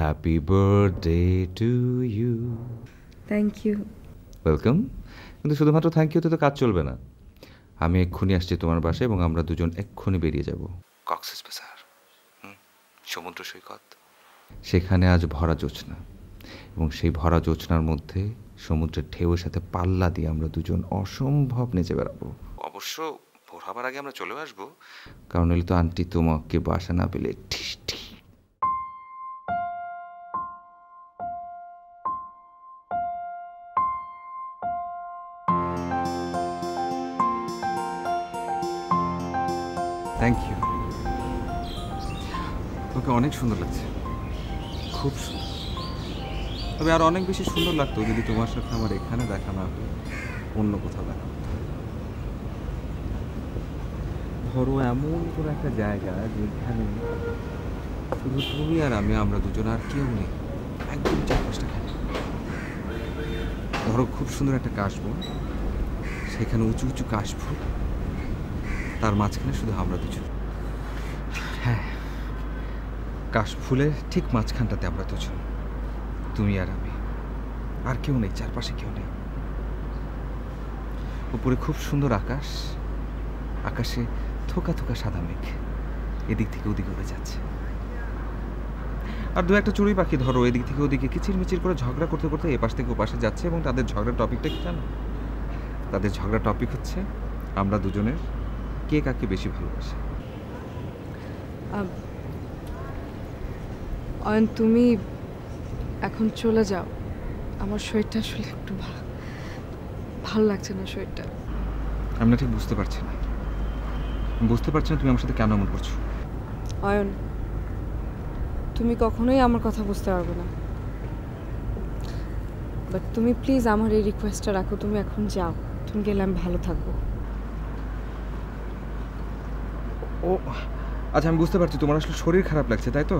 Happy birthday to you. Thank you. Welcome. কিন্তু শুধুমাত্র thank ইউতে তো কাজ চলবে না। আমি এক্ষুনি আসছি তোমার বাসায় এবং আমরা দুজন এক্ষুনি বেরিয়ে যাব কক্সবাজার, সমুদ্র সৈকত। সেখানে আজ ভরা জোছনা, এবং সেই ভরা জোছনার মধ্যে সমুদ্রের ঢেউয়ের সাথে পাল্লা দিয়ে আমরা দুজন অসম্ভব নেচে বেড়াবো। অবশ্য ভোর হবার আগে আমরা চলেও আসবো, কারণ নইলে তো আন্টি তোমাকে বাসা না পেলে ঠিস ঠিস। Thank you. তোকে অনেক সুন্দর লাগছে, খুব সুন্দর। তবে আর অনেক বেশি সুন্দর লাগতো যদি তোমার সাথে আমার এখানে দেখা না হতো, অন্য কোথাও দেখা হতো। ধরো এমন কোনো একটা জায়গা যেখানে শুধু তুমি আর আমরা দুজন, আর কেউ নেই, একদম চারপাশটা খালি। ধরো খুব সুন্দর একটা কাশবন, সেখানে উঁচু উঁচু কাশফুল, তার মাঝখানে শুধু আমরা দুজন। হ্যাঁ, কাশফুলের ঠিক মাঝখানটাতে আমরা দুজন, তুমি আর আমি, আর কেউ নেই, চারপাশে কেউ নেই। উপরে খুব সুন্দর আকাশ, আকাশে থোকা থোকা সাদা মেঘ এদিক থেকে ওদিকে উড়ে যাচ্ছে। আর দু একটা চড়ুই পাখি ধরো এদিক থেকে ওদিকে কিচিরমিচির করে ঝগড়া করতে করতে এপাশ থেকে ওপাশে যাচ্ছে, এবং তাদের ঝগড়ার টপিকটা কি জানো? তাদের ঝগড়ার টপিক হচ্ছে আমরা দুজনের কে কাকে বেশি ভালোবাসে। অয়ন, তুমি এখন চলে যাও। আমার শরীরটা আসলে একটু ভালো লাগছে না শরীরটা। আমি না ঠিক বুঝতে পারছি না তুমি আমার সাথে কেন এমন করছো। অয়ন, তুমি কখনোই আমার কথা বুঝতে পারবে না, বাট তুমি প্লিজ আমার এই রিকোয়েস্টটা রাখো। তুমি এখন যাও, তুমি গেলে আমি ভালো থাকবো। ও আচ্ছা, আমি বুঝতে পারছি তোমার আসলে শরীর খারাপ লাগছে, তাই তো?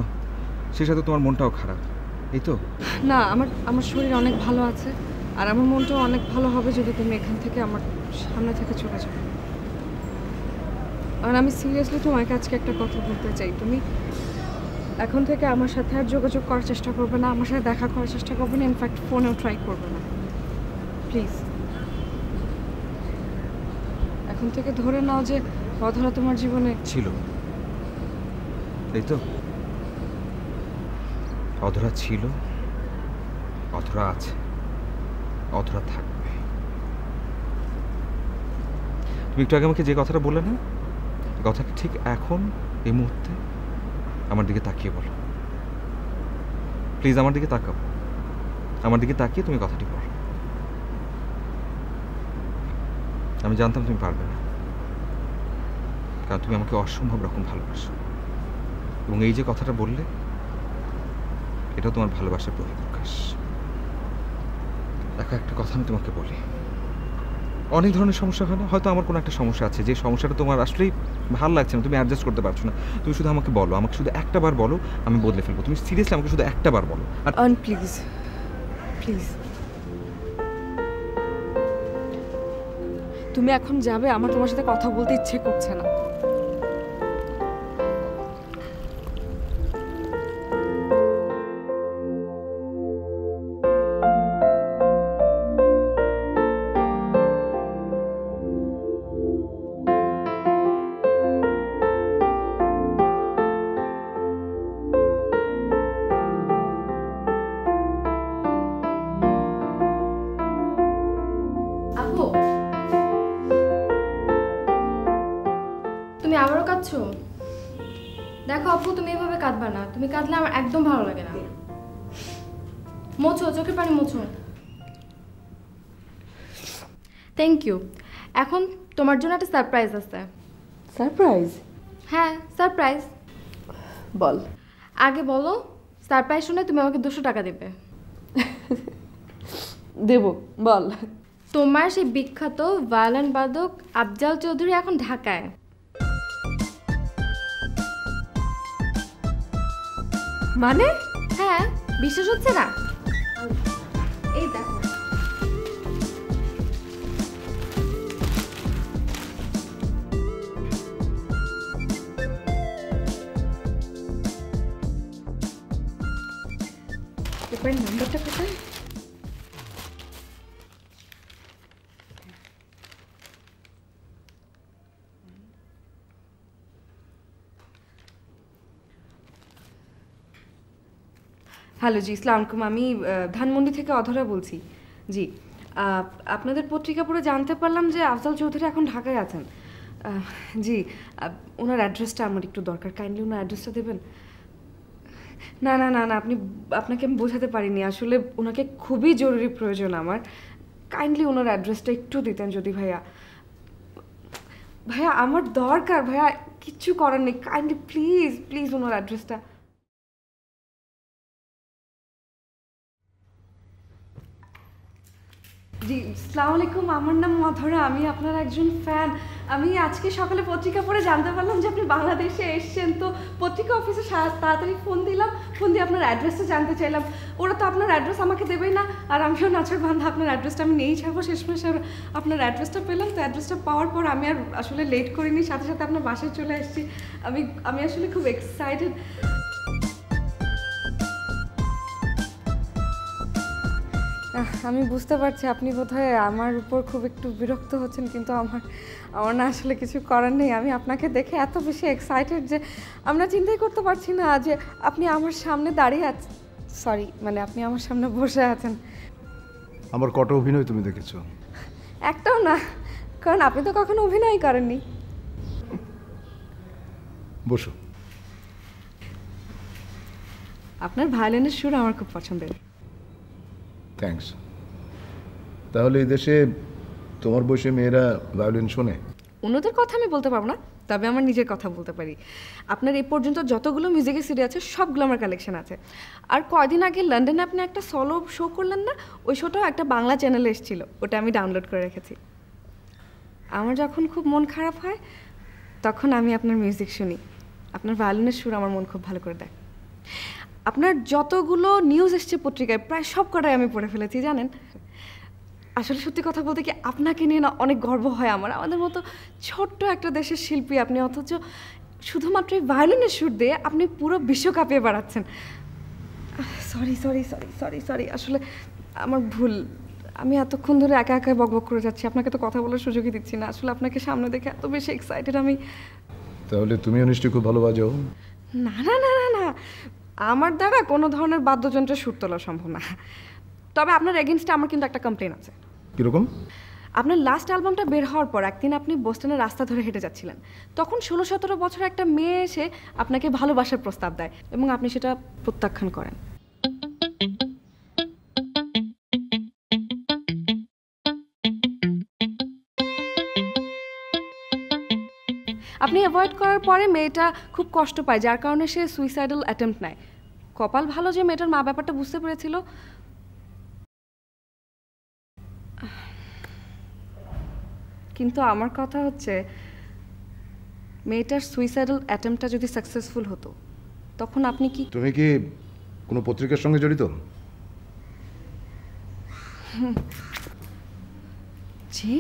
সেই সাথে তোমার মনটাও খারাপ, এই তো? না, আমার শরীর অনেক ভালো আছে, আর আমার মনটাও অনেক ভালো হবে যদি তুমি এখান থেকে আমার সামনে থেকে চলে যাও। আর আমি সিরিয়াসলি তোমাকে আজকে একটা কথা বলতে চাই। তুমি এখন থেকে আমার সাথে আর যোগাযোগ করার চেষ্টা করবে না, আমার সাথে দেখা করার চেষ্টা করবে না, ইনফ্যাক্ট ফোনেও ট্রাই করবে না, প্লিজ। এখন থেকে ধরে নাও যে অধরা তোমার জীবনে ছিল, এই তো? অধরা ছিল, অধরা আছে, অধরা থাকবে। তুমি একটু আগে আমাকে যে কথাটা বললে না, কথাটা ঠিক এখন এই মুহূর্তে আমার দিকে তাকিয়ে বলো প্লিজ। আমার দিকে তাকাও, আমার দিকে তাকিয়ে তুমি কথাটি বলো। আমি জানতাম তুমি পারবে না, কারণ তুমি আমাকে অসম্ভব রকম ভালোবাসো, এবং এই যে কথাটা বললে এটা তোমার ভালোবাসার বহিঃপ্রকাশ। একটা কথা আমি তোমাকে বলি, অনেক ধরনের সমস্যা হয় না? হয়তো আমার কোনো একটা সমস্যা আছে, যে সমস্যাটা তোমার আসলেই ভালো লাগছে না, তুমি অ্যাডজাস্ট করতে পারছো না। তুমি শুধু আমাকে বলো, আমাকে শুধু একটা বার বলো, আমি বদলে ফেলবো। তুমি সিরিয়াসলি আমাকে শুধু একটা বার বলো। আর প্লিজ প্লিজ, তুমি এখন যাবে, আমার তোমার সাথে কথা বলতে ইচ্ছে করছে না। তুমি আবারও কাঁদছো? দেখো আপু, তুমি এভাবে কাঁদবা না, তুমি কাঁদলে আমার একদম ভালো লাগে না। মোছো, চোখের পানি মোছো। Thank you. এখন তোমার জন্য একটা সারপ্রাইজ আছে। সারপ্রাইজ? হ্যাঁ, সারপ্রাইজ। বল। আগে বলো, সারপ্রাইজ শুনে তুমি আমাকে 200 টাকা দেবে। দেব, বল। তোমার সেই বিখ্যাত ভায়োলিন বাদক আফজাল চৌধুরী এখন ঢাকায়। মানে? হ্যাঁ, বিশ্বাস হচ্ছে না? এই দেখো। পেপারের নাম্বারটা কোথায়? হ্যালো জি, আসসালামু আলাইকুম। আমি ধানমন্ডি থেকে অধরা বলছি। জি, আপনাদের পত্রিকা পড়ে জানতে পারলাম যে আফজাল চৌধুরী এখন ঢাকায় আছেন। জি, ওনার অ্যাড্রেসটা আমার একটু দরকার, কাইন্ডলি ওনার অ্যাড্রেসটা দেবেন? না না না না, আপনাকে আমি বোঝাতে পারিনি, আসলে ওনাকে খুবই জরুরি প্রয়োজন আমার। কাইন্ডলি ওনার অ্যাড্রেসটা একটু দিতেন যদি। ভাইয়া ভাইয়া আমার দরকার, ভাইয়া কিচ্ছু করার নেই, কাইন্ডলি প্লিজ প্লিজ ওনার অ্যাড্রেসটা। জি, আসসালামু আলাইকুম। আমার নাম অধরা, আমি আপনার একজন ফ্যান। আমি আজকে সকালে পত্রিকা পড়ে জানতে পারলাম যে আপনি বাংলাদেশে এসেছেন, তো পত্রিকা অফিসে তাড়াতাড়ি ফোন দিলাম, ফোন দিয়ে আপনার অ্যাড্রেসটা জানতে চাইলাম। ওরা তো আপনার অ্যাড্রেস আমাকে দেবেই না, আর আমিও নাচর বান্ধা, আপনার অ্যাড্রেসটা আমি নিয়েই ছাড়বো। শেষমেশ আপনার অ্যাড্রেসটা পেলাম, তো অ্যাড্রেসটা পাওয়ার পর আমি আর আসলে লেট করিনি, সাথে সাথে আপনার বাসায় চলে এসেছি। আমি আসলে খুব এক্সাইটেড। আমি বুঝতে পারছি আপনি বোধহয় আমার উপর খুব একটু বিরক্ত হচ্ছেন, কিন্তু আমার না আসলে কিছু করার নেই। আমি আপনাকে দেখে এত বেশি এক্সাইটেড যে আমরা চিন্তাই করতে পারছি না যে আপনি আমার সামনে দাঁড়িয়ে আছেন, সরি মানে আপনি আমার সামনে বসে আছেন। আমার কত অভিনয় তুমি দেখেছো? একটাও না, কারণ আপনি তো কখনো অভিনয় করেননি। বসো। আপনার ভায়োলিনের সুর আমার খুব পছন্দের। থ্যাঙ্কস। তাহলে এই দেশে তোমার বয়সী মেয়েরা ভায়োলিন শোনে? অন্যদের কথা আমি বলতে পারবো না, তবে আমার নিজের কথা বলতে পারি। আপনার এই পর্যন্ত যতগুলো মিউজিকের সিডি আছে সবগুলো আমার কালেকশন আছে। আর কয়দিন আগে লন্ডনে আপনি একটা সলো শো করলেন না, ওই শোটাও একটা বাংলা চ্যানেলে এসেছিল, ওটা আমি ডাউনলোড করে রেখেছি। আমার যখন খুব মন খারাপ হয় তখন আমি আপনার মিউজিক শুনি। আপনার ভায়োলিনের সুর আমার মন খুব ভালো করে দেয়। আপনার যতগুলো নিউজ এসছে পত্রিকায় প্রায় সব কটাই আমি পড়ে ফেলেছি জানেন। আসলে সত্যি কথা বলতে কি, আপনাকে নিয়ে না অনেক গর্ব হয় আমার। আমাদের মতো ছোট্ট একটা দেশের শিল্পী আপনি, অথচ শুধুমাত্র এই ভায়োলিনের সুর দিয়ে আপনি পুরো বিশ্ব কাঁপিয়ে বেড়াচ্ছেন। Sorry sorry sorry sorry sorry, আসলে আমার ভুল। আমি এতক্ষণ ধরে একা একা বকবক করে যাচ্ছি, আপনাকে তো কথা বলার সুযোগই দিচ্ছি না। আসলে আপনাকে সামনে দেখে এত বেশি এক্সাইটেড আমি। তাহলে তুমিও নিশ্চয়ই খুব ভালো বাজাও? না না না না না, আমার দ্বারা কোনো ধরনের বাদ্যযন্ত্রের সুর তোলা সম্ভব না। তবে আপনার এগেনস্টে আমার কিন্তু একটা কমপ্লেন আছে। কীরকম? আপনার লাস্ট অ্যালবামটা বের হওয়ার পর একদিন আপনি বোস্টনের রাস্তা ধরে হেঁটে যাচ্ছিলেন, তখন 16-17 বছর একটা মেয়ে এসে আপনাকে ভালোবাসার প্রস্তাব দেয় এবং আপনি সেটা প্রত্যাখ্যান করেন। আপনি অ্যাভয়েড করার পরে মেয়েটা খুব কষ্ট পায়, যার কারণে সে সুইসাইডাল অ্যাটেম্প্ট নেয়। কপাল ভালো যে মেয়েটার মা ব্যাপারটা বুঝতে পেরেছিল। কিন্তু আমার কথা হচ্ছে, মেয়েটার সুইসাইডাল অ্যাটেম্পটটা যদি সাকসেসফুল হতো তখন আপনি কি? তুমি কি কোনো পত্রিকার সঙ্গে জড়িত? জি,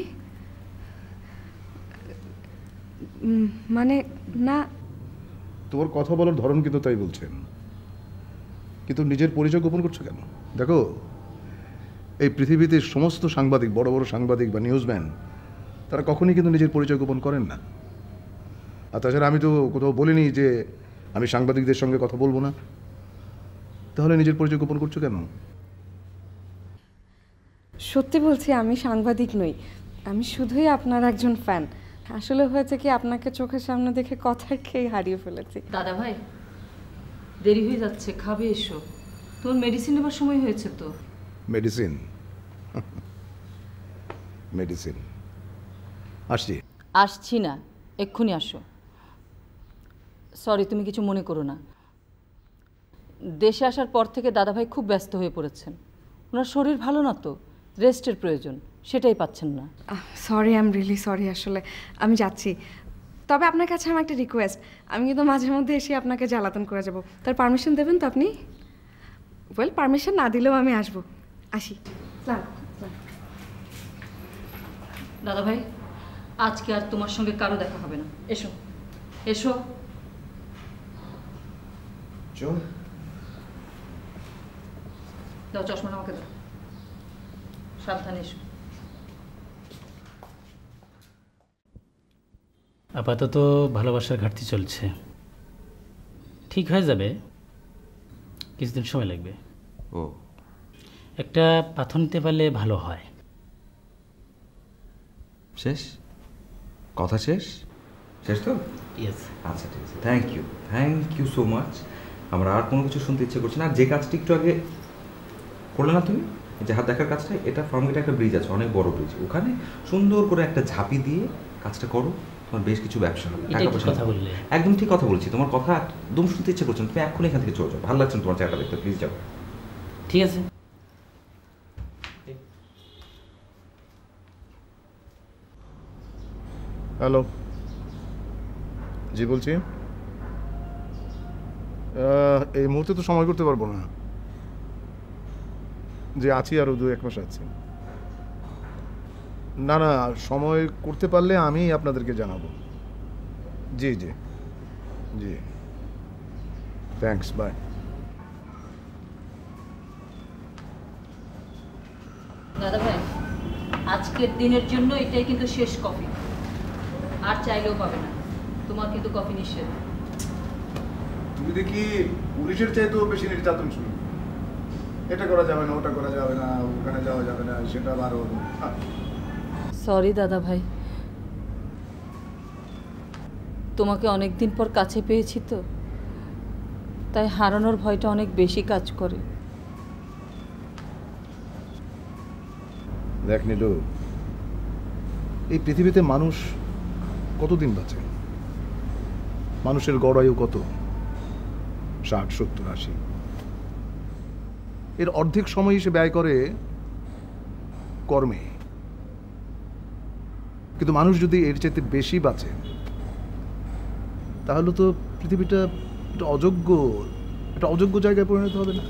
মানে না। তোমার কথা বলার ধরন কিন্তু তাই বলছেন, কিন্তু নিজের পরিচয় গোপন করছো কেন? দেখো, এই পৃথিবীতে সমস্ত সাংবাদিক, বড় বড় সাংবাদিক বা নিউজম্যান, তারা কখনই কিন্তু নিজের পরিচয় গোপন করেন না। আর তাছাড়া আমি তো কোথাও বলিনি যে আমি সাংবাদিকদের সঙ্গে কথা বলবো না। তাহলে নিজের পরিচয় গোপন করছো কেন? সত্যি বলছি, আমি সাংবাদিক নই, আমি শুধুই আপনার একজন ফ্যান। আসলে হয়েছে কি, আপনাকে চোখের সামনে দেখে কথার খেয়ে হারিয়ে ফেলেছি। দাদা ভাই, দেরি হয়ে যাচ্ছে, খাবে এসো। তোমার মেডিসিন নেবার সময় হয়েছে তো। মেডিসিন? মেডিসিন? আসছি। আসছি না, এক্ষুনি আসো। সরি, তুমি কিছু মনে করো না। দেশে আসার পর থেকে দাদাভাই খুব ব্যস্ত হয়ে পড়েছেন। ওনার শরীর ভালো না তো, রেস্টের প্রয়োজন, সেটাই পাচ্ছেন না। Sorry, I am really sorry. আসলে আমি যাচ্ছি, তবে আপনার কাছে আমার একটা রিকোয়েস্ট। আমি কিন্তু মাঝে মধ্যে এসে আপনাকে জ্বালাতন করে যাব, তার পারমিশন দেবেন তো আপনি? ওয়েল, পারমিশন না দিলেও আমি আসবো। আসি। দাদাভাই, আজকে আর তোমার সঙ্গে কারো দেখা হবে না। এসো এসো। চল। দাও চশমাটা আমাকে দাও, সাবধানে এসো। আপাতত ভালোবাসার ঘাটতি চলছে, ঠিক হয়ে যাবে, কিছুদিন সময় লাগবে। ও একটা পাথর নিতে পারলে ভালো হয়। শেষ কথা, শেষ শেষ তো। ইয়েস। আচ্ছা ঠিক আছে, থ্যাংক ইউ সো মাচ। আমরা আর কোনো কিছু শুনতে ইচ্ছে করছি না। আর যে কাজটি একটু আগে করলে না তুমি, যে হাত দেখার কাজটা, এটা ফার্মগেটে একটা ব্রিজ আছে, অনেক বড় ব্রিজ, ওখানে সুন্দর করে একটা ঝাঁপি দিয়ে কাজটা করো, তোমার বেশ কিছু ব্যবসা হবে। এটাই টাকা কি পয়সা কথা বললে? একদম ঠিক কথা বলছি, তোমার কথা একদম শুনতে ইচ্ছে করছে না। তুমি এক্ষুনি এখান থেকে চলে যাও, ভালো লাগছে না তোমার জায়গাটা দেখতে, প্লিজ যাও। ঠিক আছে। হ্যালো, জি বলছি। এই মুহূর্তে তো সময় করতে পারবো না, যে আছি আরও 2-1 মাস আছি। না না, সময় করতে পারলে আমি আপনাদেরকে জানাবো। জি জি জি, থ্যাঙ্কস, বাই। দাদা ভাই, আজকের দিনের জন্য এটাই কিন্তু শেষ কফি, আর চাইলেও পাবে না। তোমার কিন্তু কফি নিষেধ। তুমি দেখি পুলিশের চাইতেও বেশি নির্যাতন শুরু। এটা করা যাবে না, ওটা করা যাবে না, ওখানে যাওয়া যাবে না, সেটা আরও। সরি দাদা ভাই, তোমাকে অনেক দিন পর কাছে পেয়েছি তো, তাই হারানোর ভয়টা অনেক বেশি কাজ করে। দেখ নীলু, এই পৃথিবীতে মানুষ কতদিন বাঁচে? মানুষের গড় আয়ু কত? 60, 70, 80। এর অর্ধেক সময় সে ব্যয় করে কর্মে। কিন্তু মানুষ যদি এর চাইতে বেশি বাঁচে, তাহলে তো পৃথিবীটা একটা অযোগ্য জায়গায় পরিণত হবে না?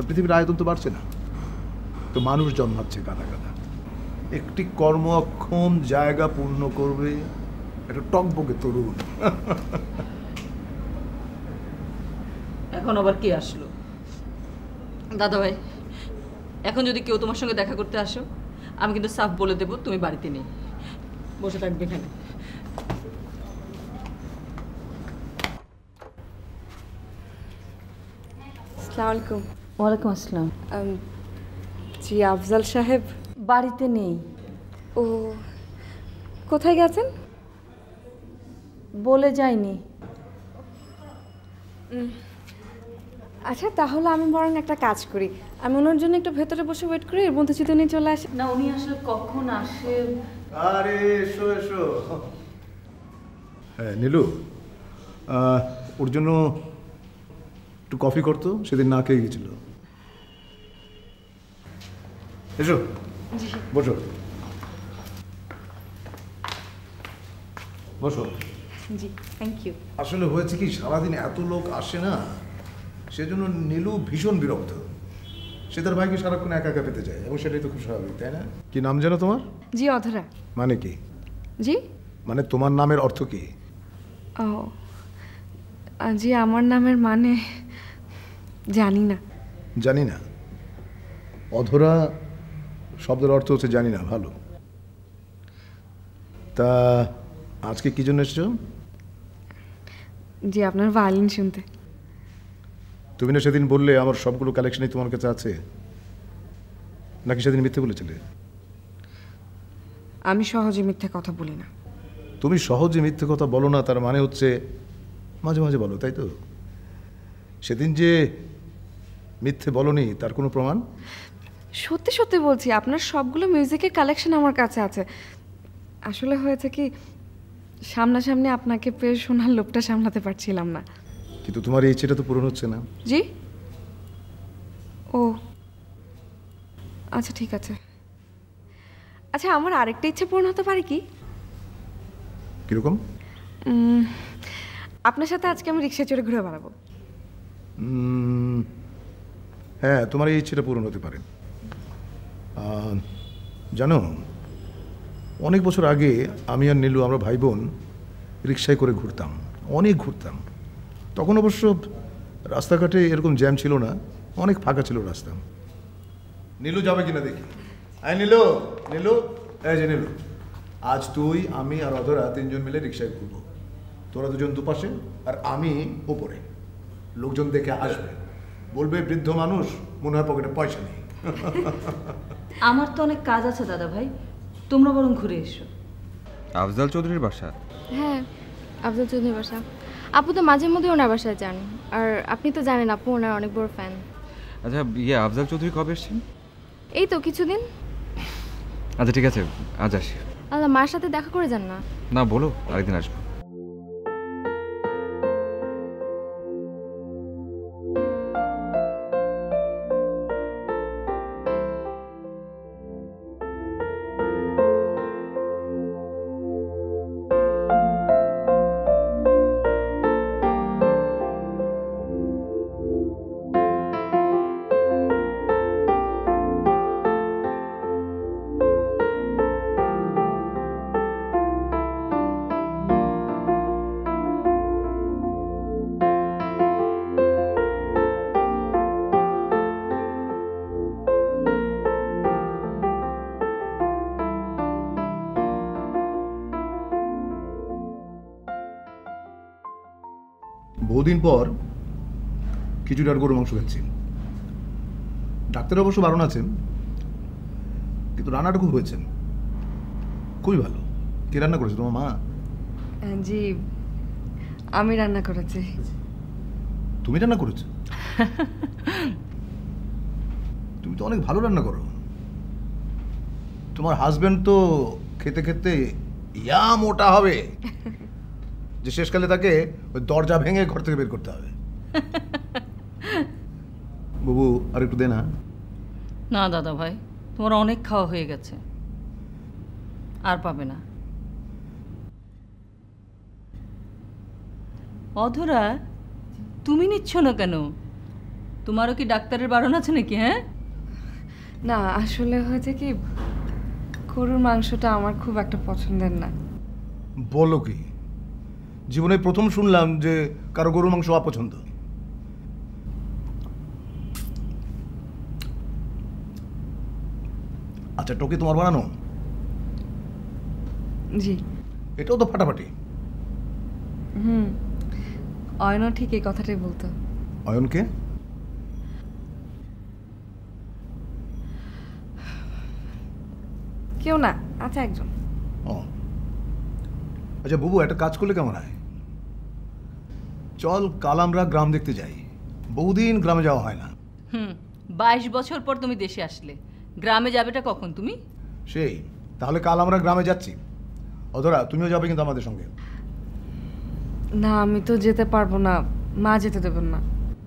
পৃথিবীর আয়তন তো বাড়ছে না, তো মানুষ জন্মাচ্ছে গাদা গাদা। একটি কর্মক্ষম জায়গা পূর্ণ করবে একটা টকবকে তরুণ। এখন আবার কে আসলো? দাদা ভাই, এখন যদি কেউ তোমার সঙ্গে দেখা করতে আসো, আমি কিন্তু সাফ বলে দেবো তুমি বাড়িতে নেই, বসে থাকবে এখানে। আসসালামু আলাইকুম। ওয়ালাইকুম আসসালাম। জি, আফজাল সাহেব বাড়িতে নেই। ও কোথায় গেছেন? বলে যায়নি। আচ্ছা, তাহলে আমি বরং একটা কাজ করি, আমি ওনার জন্য একটু ভেতরে বসে ওয়েট করি, এর মধ্যে যদি উনি চলে আসে। না, উনি আসলে কখন আসে? আরে এসো এসো। হ্যাঁ নীলু, ওর জন্য একটু কফি করতো, সেদিন না খেয়ে গেছিল। এসো, বসো বসো। জি, থ্যাংক ইউ। আসলে হয়েছে কি, সারাদিন এত লোক আসে না, সেজন্য নীলু ভীষণ বিরক্ত। সে তার ভাইকে সারাক্ষণ একা একা পেতে চায়, এবং সেটাই তো খুব স্বাভাবিক, তাই না? কি নাম জানো তোমার? জি, অধরা। মানে কি? জি, মানে তোমার নামের অর্থ কি? ও জি, আমার নামের মানে জানি না। জানি না? অধরা শব্দের অর্থ হচ্ছে জানি না। ভালো। তা আজকে কি জন্য এসছো? জি, আপনার ভায়োলিন শুনতে। তুমি না সেদিন বললে আমার সবগুলো কালেকশনই তোমার কাছে আছে, নাকি সেদিন মিথ্যে বলেছিলে? আমি সহজে মিথ্যে কথা বলি না। তুমি সহজে মিথ্যে কথা বলো না, তার মানে হচ্ছে মাঝে মাঝে বলো, তাই তো? সেদিন যে মিথ্যে বলনি, তার কোনো প্রমাণ? সত্যি সত্যি বলছি, আপনার সবগুলো মিউজিকের কালেকশন আমার কাছে আছে। আসলে হয়েছে কি, সামনাসামনি আপনাকে পেয়ে শোনার লোভটা সামলাতে পারছিলাম না। কিন্তু তোমার এই ইচ্ছেটা তো পূরণ হচ্ছে না। জি, ও আচ্ছা, ঠিক আছে। আচ্ছা, আমার আরেকটা ইচ্ছে পূরণ হতে পারে কি? কিরকম? আপনার সাথে আজকে আমি রিক্সা চড়ে ঘুরে বেড়াবো। হ্যাঁ, তোমার এই ইচ্ছেটা পূরণ হতে পারে। জানো, অনেক বছর আগে আমি আর নীলু, আমরা ভাই বোন রিক্সায় করে ঘুরতাম, অনেক ঘুরতাম। তখন অবশ্য রাস্তাঘাটে এরকম জ্যাম ছিল না, অনেক ফাঁকা ছিল রাস্তা। নীলু যাবে কিনা দেখি। এই নীলু, নীলু, এই যে নীলু, আজ তুই, আমি আর অধরা তিনজন মিলে রিক্সায় ঘুরবো। তোরা দুজন দুপাশে আর আমি উপরে। লোকজন দেখে আসবে, বলবে বৃদ্ধ মানুষ, মনে হয় পকেটে পয়সা নেই। আমার তো অনেক কাজ আছে দাদা ভাই, তোমরা বরং ঘুরে এসো। আফজাল চৌধুরীর বাসা? হ্যাঁ, আফজাল চৌধুরীর বাসা। আপু তো মাঝে মধ্যে ওনার বাসায় যান, আর আপনি তো জানেন আপু ওনার অনেক বড় ফ্যান। আচ্ছা, আফজাল চৌধুরী কবে এসছেন? এই তো কিছুদিন। আচ্ছা ঠিক আছে, আজ আসি। আল্লাহ, মার সাথে দেখা করে যান না। না, বলো আরেকদিন আসবো। বহুদিন পর খিচুড়ি আর গরু মাংস খাচ্ছি। ডাক্তার অবশ্য বারণ আছেন, কিন্তু রান্নাটা খুব হয়েছে, খুবই ভালো। কে রান্না করেছে? তোমার মা? জি, আমি রান্না করেছি। তুমি রান্না করেছো? তুমি তো অনেক ভালো রান্না করো। তোমার হাজবেন্ড তো খেতে খেতে ইয়া মোটা হবে যে শেষকালে তাকে ওই দরজা ভেঙে ঘর থেকে বের করতে হবে। বাবু, আর একটু দে না। না দাদা ভাই, তোমার অনেক খাওয়া হয়ে গেছে, আর পাবে না। অধরা, তুমি নিচ্ছ না কেন? তোমারও কি ডাক্তারের বারণ আছে নাকি? হ্যাঁ না, আসলে হয়েছে কি, গরুর মাংসটা আমার খুব একটা পছন্দের না। বলো কি? জীবনে প্রথম শুনলাম যে কারো গরুর মাংস অপছন্দ। আচ্ছা, টোকে তোমার বানানো? জি। এটাও তো ফাটাফাটি। অয়নও ঠিক এই কথাটাই বলতো। অয়নকে? কেউ না, আচ্ছা একজন। ও আচ্ছা বুবু, একটা কাজ করলে কেমন হয়? চল কাল আমরা গ্রাম দেখতে যাই, বহুদিন গ্রামে যাওয়া হয় না। 22 বছর পর তুমি দেশে আসলে, গ্রামে যাবেটা কখন তুমি? সেই, তাহলে কাল আমরা গ্রামে যাচ্ছি। অধরা, তুমিও যাবে কিন্তু আমাদের সঙ্গে। না, আমি তো যেতে পারবো না, মা যেতে দেবেন না।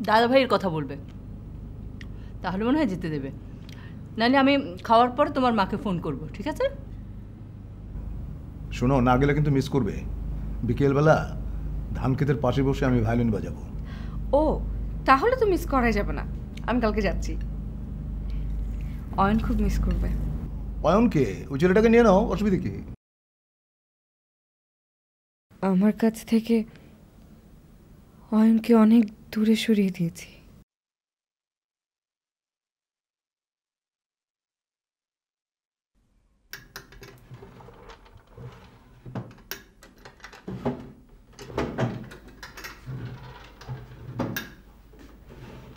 দাদা ভাইয়ের কথা বলবে, তাহলে মনে হয় যেতে দেবে। নাহলে আমি খাওয়ার পর তোমার মাকে ফোন করব, ঠিক আছে? শোনো, না গেলে কিন্তু মিস করবে। বিকেলবেলা ধান ক্ষেতের পাশে বসে আমি ভায়োলিন বাজাবো। ও, তাহলে তো মিস করাই যাবে না, আমি কালকে যাচ্ছি। অয়ন খুব মিস করবে। অয়নকে? ওই ছেলেটাকে নিয়ে নাও, অসুবিধা কি? আমার কাছ থেকে অয়নকে অনেক দূরে সরিয়ে দিয়েছি।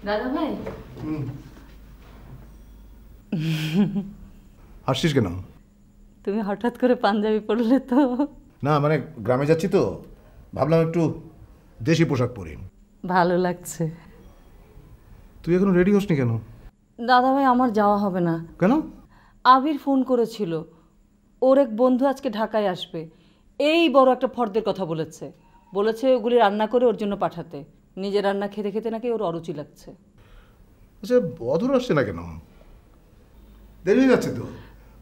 দাদা ভাই, হাসছিস কেন? তুমি হঠাৎ করে পাঞ্জাবি পরলে তো। না মানে গ্রামে যাচ্ছি তো, ভাবলাম একটু দেশি পোশাক পরি। ভালো লাগছে। তুই এখনো রেডি হসনি কেন? দাদা ভাই, আমার যাওয়া হবে না। কেন? আবির ফোন করেছিল, ওর এক বন্ধু আজকে ঢাকায় আসবে, এই বড় একটা ফর্দের কথা বলেছে। বলেছে ওগুলি রান্না করে ওর জন্য পাঠাতে। নিজে রান্না খেতে খেতে নাকি ওর অরুচি লাগছে। আচ্ছা, অধর আসছে না কেন? দেরি হয়ে যাচ্ছে তো।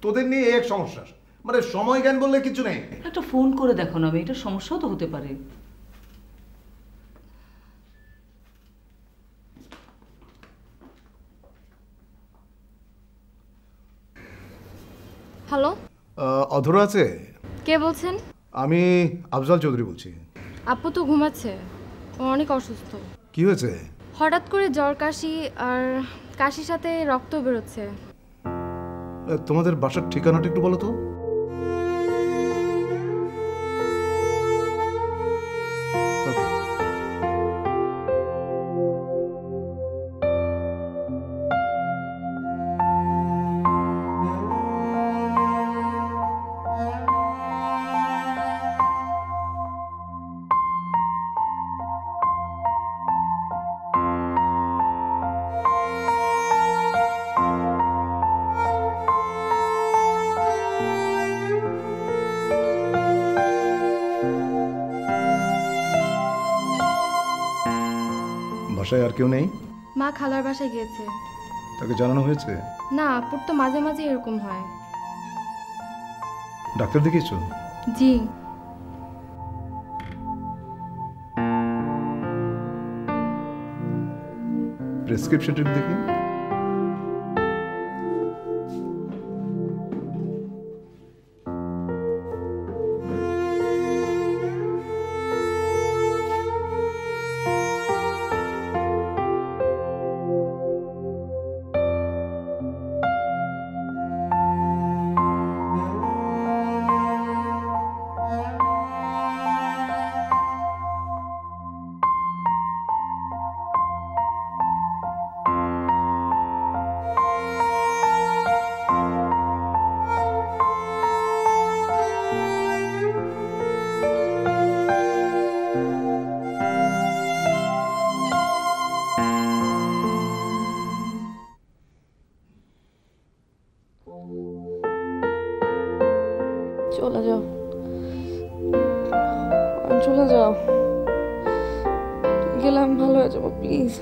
তোদের নিয়ে এক সমস্যা, মানে সময় জ্ঞান বললে কিছু নেই। একটা ফোন করে দেখো না, এটা সমস্যাও তো হতে পারে। হ্যালো, অধর আছে? কে বলছেন? আমি আফজাল চৌধুরী বলছি। আপু তো ঘুমাচ্ছে, ও অনেক অসুস্থ। কি হয়েছে? হঠাৎ করে জ্বর, কাশি, আর কাশির সাথে রক্ত বেরোচ্ছে। তোমাদের বাসার ঠিকানাটা একটু বলো তো। বাসায় আর কেউ নেই? মা খালার বাসায় গিয়েছে। তাকে জানানো হয়েছে? না, আপুর তো মাঝে মাঝে এরকম হয়। ডাক্তার দেখিয়েছো? জি। প্রেসক্রিপশনটা দেখি। চলে যাও, চলে যাও, গেলে আমি ভালো হয়ে যাবো, প্লিজ।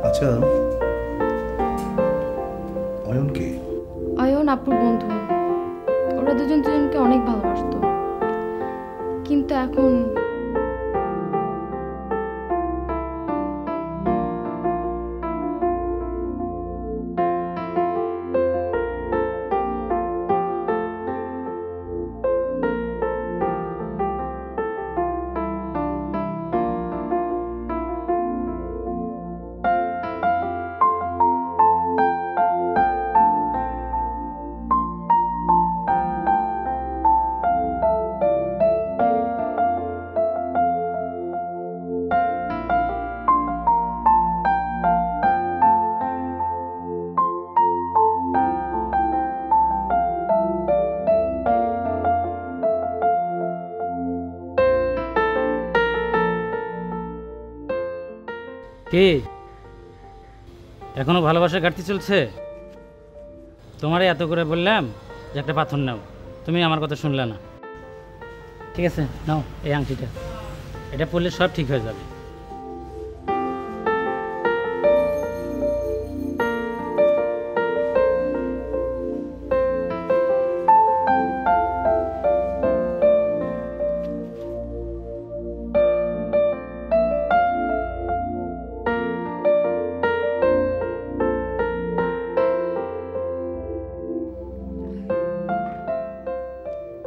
আচ্ছা, অয়ন কে? অয়ন আপুর বন্ধু। ওরা দুজন দুজনকে অনেক ভালোবাসতো, কিন্তু এখন কে এখনো ভালোবাসা ঘাটতি চলছে? তোমারে এত করে বললাম যে একটা পাথর নাও, তুমি আমার কথা শুনলে না। ঠিক আছে, নাও এই আংটিটা, এটা পড়লে সব ঠিক হয়ে যাবে।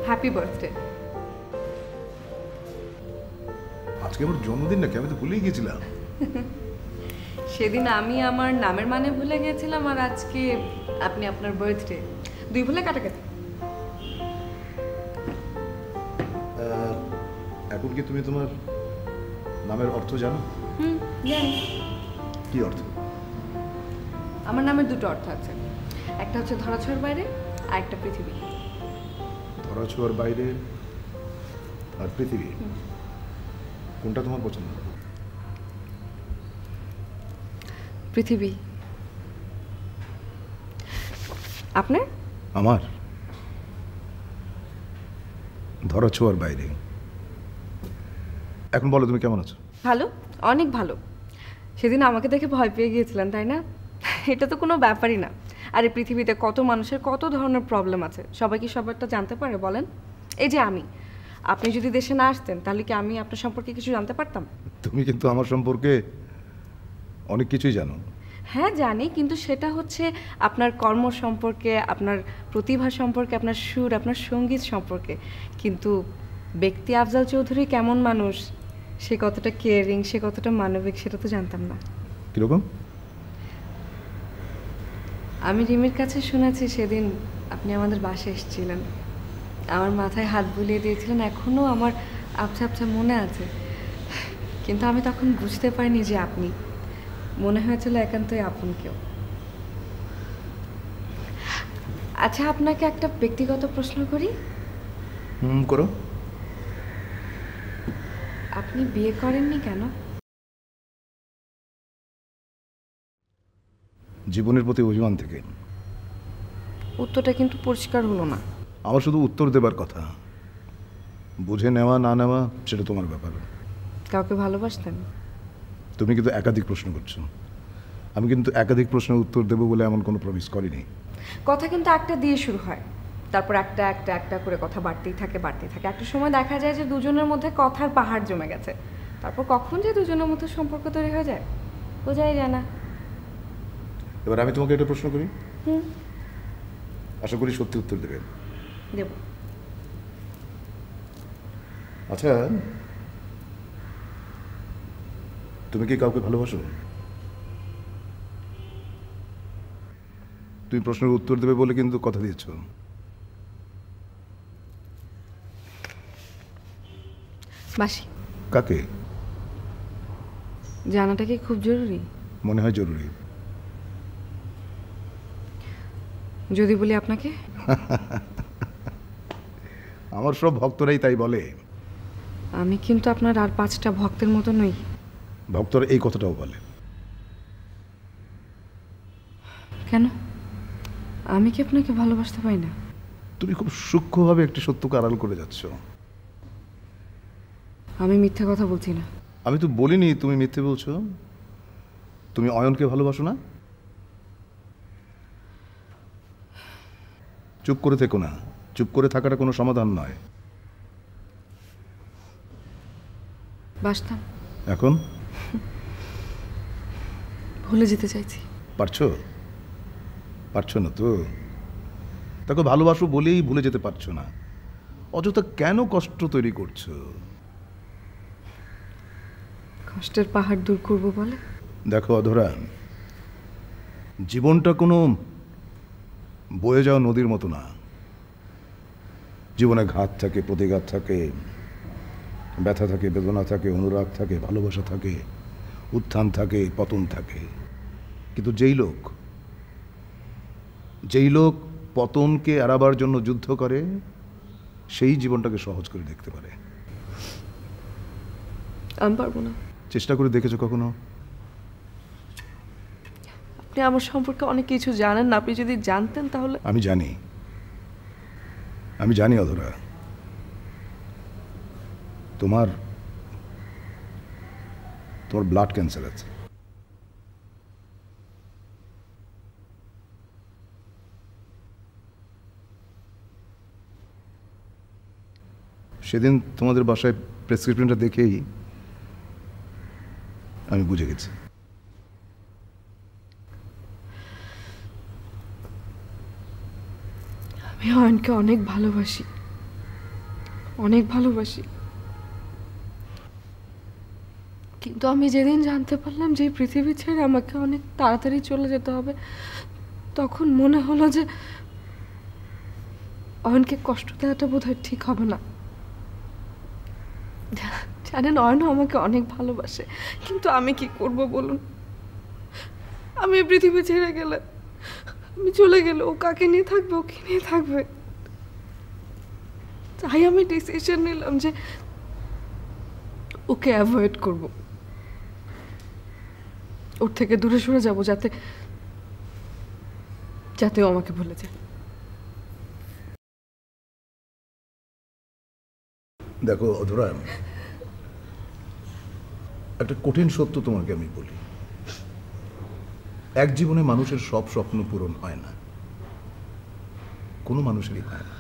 Happy birthday. আজকে আমার জন্মদিন নাকি? আমি তো ভুলেই গেছিলাম। সেদিন আমি আমার নামের মানে ভুলে গেছিলাম, আর আজকে আপনি আপনার বার্থডে, দুই ভুলে কাটাকাটি। এখন কি তুমি তোমার নামের অর্থ জানো? জানি। কি অর্থ? আমার নামের দুটো অর্থ আছে, একটা হচ্ছে ধরাছোঁয়ার বাইরে আর একটা পৃথিবী। ধরাছোঁয়ার বাইরে আর পৃথিবী, কোনটা তোমার পছন্দ? পৃথিবী। আপনার? আমার ধরাছোঁয়ার বাইরে। এখন বলো, তুমি কেমন আছো? ভালো, অনেক ভালো। সেদিন আমাকে দেখে ভয় পেয়ে গিয়েছিলেন, তাই না? এটা তো কোনো ব্যাপারই না। আর এই পৃথিবীতে কত মানুষের কত ধরনের প্রবলেম আছে, সবাই কি সবারটা জানতে পারে বলেন? এই যে আপনি যদি দেশে না আসতেন তাহলে কি আমি আপনার সম্পর্কে কিছু জানতে পারতাম? তুমি কিন্তু আমার সম্পর্কে অনেক কিছুই জানো। হ্যাঁ জানি, কিন্তু সেটা হচ্ছে আপনার কর্ম সম্পর্কে, আপনার প্রতিভা সম্পর্কে, আপনার সুর, আপনার সঙ্গীত সম্পর্কে। কিন্তু ব্যক্তি আফজাল চৌধুরী কেমন মানুষ, সে কতটা কেয়ারিং, সে কতটা মানবিক, সেটা তো জানতাম না। কীরকম? আমি রিমির কাছে শুনেছি সেদিন আপনি আমাদের বাসায় এসেছিলেন, আমার মাথায় হাত বুলিয়ে দিয়েছিলেন, এখনও আমার আবছা আবছা মনে আছে। কিন্তু আমি তখন বুঝতে পারিনি যে আপনি, মনে হয়েছিল একান্তই আপন কেউ। আচ্ছা, আপনাকে একটা ব্যক্তিগত প্রশ্ন করি। করো। আপনি বিয়ে করেননি কেন? জীবনের প্রতি অভিমান থেকে। উত্তরটা কিন্তু পরিষ্কার হলো না। আমার শুধু উত্তর দেবার কথা, বুঝে নেওয়া না নেওয়া সেটা তোমার ব্যাপার। কাউকে ভালোবাসতেন? তুমি কিন্তু একাধিক প্রশ্ন করছো। আমি কিন্তু একাধিক প্রশ্নের উত্তর দেবো বলে এমন কোনো প্রমিস করিনি। কথা কিন্তু একটা দিয়ে শুরু হয়, তারপর একটা একটা একটা করে কথা বাড়তেই থাকে বাড়তেই থাকে। একটা সময় দেখা যায় যে দুজনের মধ্যে কথার পাহাড় জমে গেছে, তারপর কখন যে দুজনের মধ্যে সম্পর্ক তৈরি হয়ে যায় বোঝাই যায় না। এবার আমি তোমাকে একটা প্রশ্ন করি, হুম, আশা করি সত্যি উত্তর দেবে। দেব। আচ্ছা, তুমি কি কাউকে ভালোবাসো? তুমি প্রশ্নের উত্তর দেবে বলে কিন্তু কথা দিয়েছ। বাসি। কাকে? জানাটা কি খুব জরুরি? মনে হয় জরুরি। যদি বলি আপনাকে? আমার সব ভক্তরাই তাই বলে। আমি কিন্তু আপনার আর 5টা ভক্তের মতো নই। ভক্তরা এই কথাটাও বলে। কেন? আমি কি আপনাকে ভালোবাসতে পারি না? তুমি খুব সূক্ষ্মভাবে একটি সত্যকে আড়াল করে যাচ্ছ। আমি মিথ্যে কথা বলছি না। আমি তো বলিনি তুমি মিথ্যে বলছো। তুমি অয়নকে ভালোবাসো না? চুপ করে থেকো না। চুপ করে থাকাটা কোনো সমাধান নয়। বাসতাম। এখন ভুলে যেতে চাইছি। পারছো? পারছো না তো। তাকে ভালোবাসো বলেই ভুলে যেতে পারছো না। অযথা কেন কষ্ট তৈরি করছো? কষ্টের পাহাড় দূর করব বলে? দেখো অধরা, জীবনটা কোনো বয়ে যাওয়া নদীর মতো না। জীবনে ঘাত থাকে, প্রতিঘাত থাকে, ব্যথা থাকে, বেদনা থাকে, অনুরাগ থাকে, ভালোবাসা থাকে, উত্থান থাকে, পতন থাকে। কিন্তু যেই লোক পতনকে এড়াবার জন্য যুদ্ধ করে, সেই জীবনটাকে সহজ করে দেখতে পারে। আমি পারবো না। চেষ্টা করে দেখেছো কখনো? আপনি আমার সম্পর্কে অনেক কিছু জানেন না। আপনি যদি জানতেন তাহলে। আমি জানি অধরা, তোমার ব্লাড ক্যান্সার আছে। সেদিন তোমাদের বাসায় প্রেসক্রিপশনটা দেখেই আমি বুঝে গেছি। আমি অয়নকে অনেক ভালোবাসি, অনেক ভালোবাসি। কিন্তু আমি যেদিন জানতে পারলাম যে এই পৃথিবী ছেড়ে আমাকে অনেক তাড়াতাড়ি চলে যেতে হবে, তখন মনে হলো যে অয়নকে কষ্ট দেওয়াটা বোধহয় ঠিক হবে না। জানেন, অয়নও আমাকে অনেক ভালোবাসে, কিন্তু আমি কি করব বলুন? আমি এই পৃথিবী ছেড়ে গেলে, আমি চলে গেলে ও কাকে নিয়ে থাকবে? ওকে নিয়ে থাকবে। তাই আমি ডিসিশন নিলাম যে ওকে অ্যাভয়েড করব, ওর থেকে দূরে সরে যাব, যাতে ও আমাকে ভুলে যায়। দেখো অধরা, একটা কঠিন সত্য তোমাকে আমি বলি। এক জীবনে মানুষের সব স্বপ্ন পূরণ হয় না, কোনো মানুষেরই হয় না।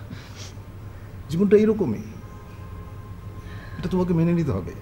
জীবনটা এরকমই, এটা তোমাকে মেনে নিতে হবে।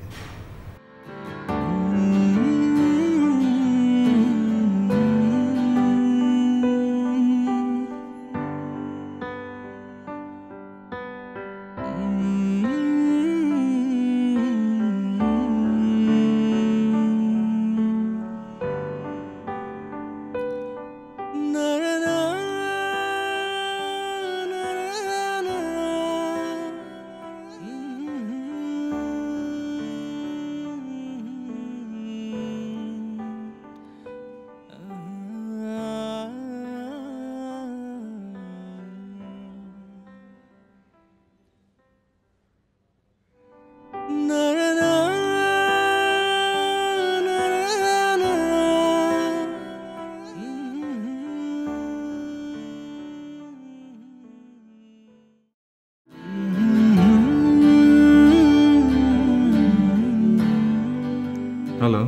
হ্যালো।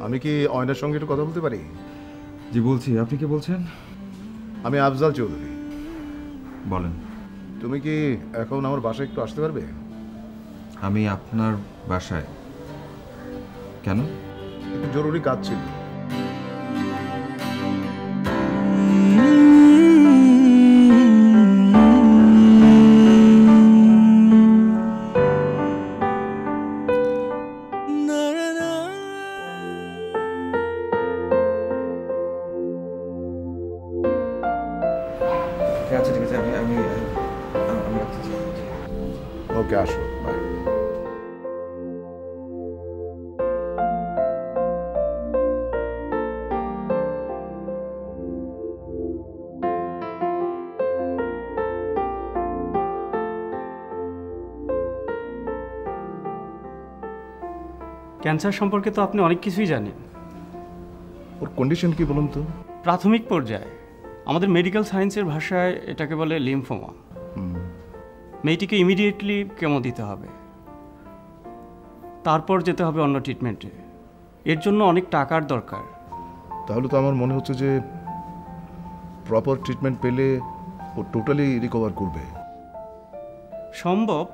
আমি কি অয়নের সঙ্গে একটু কথা বলতে পারি? জি বলছি, আপনি কি বলছেন? আমি আফজাল চৌধুরী। বলেন। তুমি কি এখন আমার বাসায় একটু আসতে পারবে? আমি আপনার বাসায়? কেন? একটু জরুরি কাজ ছিল। আচ্ছা ঠিক আছে, আমি রাখতেছি। ওকে, আসো, বাই। ক্যান্সার সম্পর্কে তো আপনি অনেক কিছুই জানেন। ওর কন্ডিশন কি বলুন তো? প্রাথমিক পর্যায়ে আমাদের মেডিকেল সায়েন্সের ভাষায় এটাকে বলে লিম্ফোমা। মেয়েটিকে ইমিডিয়েটলি কেমো দিতে হবে, তারপর যেতে হবে অন্য ট্রিটমেন্টে। এর জন্য অনেক টাকার দরকার। তাহলে তো আমার মনে হচ্ছে যে প্রপার ট্রিটমেন্ট পেলে ও টোটালি রিকভার করবে। সম্ভব,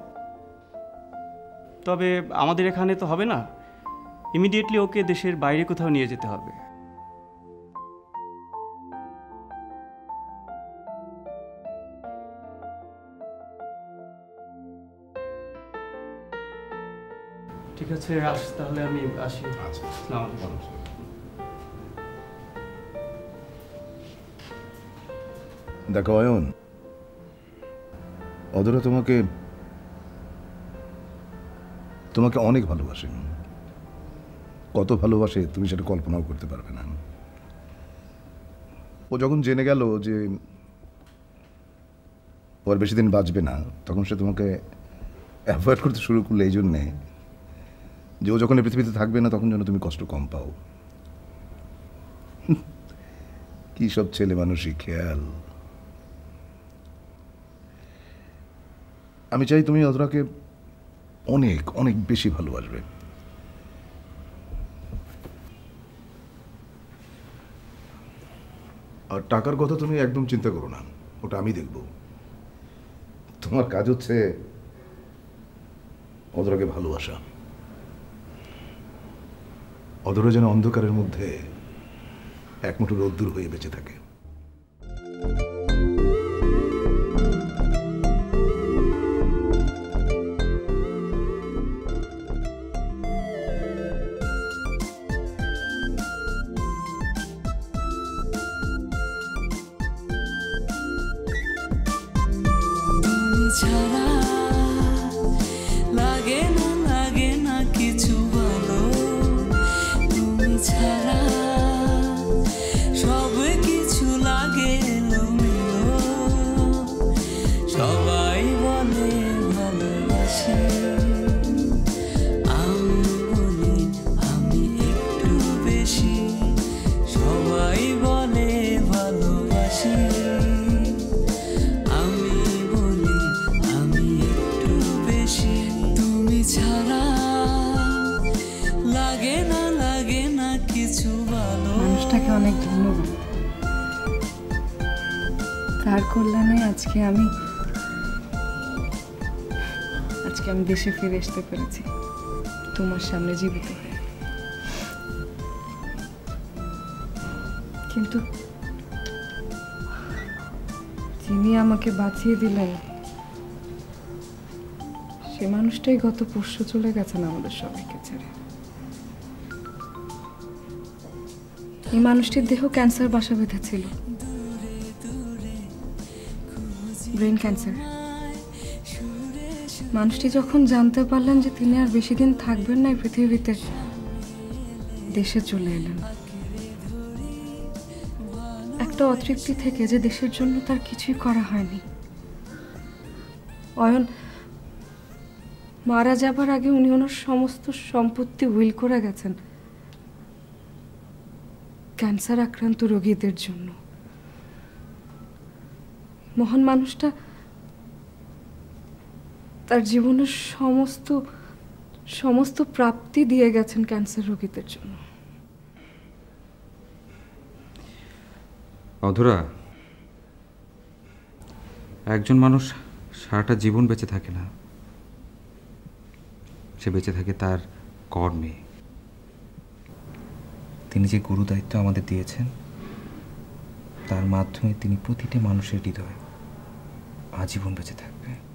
তবে আমাদের এখানে তো হবে না। ইমিডিয়েটলি ওকে দেশের বাইরে কোথাও নিয়ে যেতে হবে। ঠিক আছে, তাহলে আমি আসি। আসসালামু আলাইকুম। দেখো অয়ন, অধরা তোমাকে অনেক ভালোবাসে। কত ভালোবাসে তুমি সেটা কল্পনাও করতে পারবে না। ও যখন জেনে গেল যে ও আর বেশি দিন বাঁচবে না, তখন সে তোমাকে অ্যাভয়েড করতে শুরু করলে এই জন্যে যে ও যখন এই পৃথিবীতে থাকবে না তখন যেন তুমি কষ্ট কম পাও। কি সব ছেলে মানুষই খেয়াল। আমি চাই তুমি অধরাকে অনেক অনেক বেশি ভালোবাসবে। আর টাকার কথা তুমি একদম চিন্তা করো না, ওটা আমি দেখব। তোমার কাজ হচ্ছে অধরাকে ভালোবাসা। অধরা যেন অন্ধকারের মধ্যে এক মুঠো রোদ্দুর হয়ে বেঁচে থাকে। ছাড়া লাগে না কিছু ভালো, তুমি ছাড়া সব কিছু লাগে এলোমেলো। সবাই বলে ভালোবাসি, আমি বলি আমি একটু বেশি। সবাই বলে ভালোবাসি, ছাড়া লাগে না কিছু ভালো। মানুষটাকে অনেক ধন্যবাদ। তার কল্যাণে আজকে আমি দেশে ফিরে আসতে পেরেছি, তোমার সামনে জীবিত হয়ে। কিন্তু যিনি আমাকে বাঁচিয়ে দিলেন সে মানুষটাই গত পরশু চলে গেছেন আমাদের সবাইকে ছেড়ে। এই মানুষটির দেহ ক্যান্সার বাসা বেঁধেছিল, ব্রেন ক্যান্সার। মানুষটি যখন জানতে পারলেন যে তিনি আর বেশি দিন থাকবেন না এই পৃথিবীতে, দেশে চলে এলেন। একটা অতৃপ্তি থেকে যে দেশের জন্য তার কিছুই করা হয়নি। অয়ন মারা যাবার আগে উনি ওনার সমস্ত সম্পত্তি উইল করে গেছেন ক্যান্সার আক্রান্ত রোগীদের জন্য। মহান মানুষটা তার জীবনের সমস্ত সমস্ত প্রাপ্তি দিয়ে গেছেন ক্যান্সার রোগীদের জন্য। অধরা, একজন মানুষ সারাটা জীবন বেঁচে থাকে না, সে বেঁচে থাকে তার কর্মে। তিনি যে গুরু দায়িত্ব আমাদের দিয়েছেন, তার মাধ্যমে তিনি প্রতিটি মানুষের হৃদয় আজীবন বেঁচে থাকবে।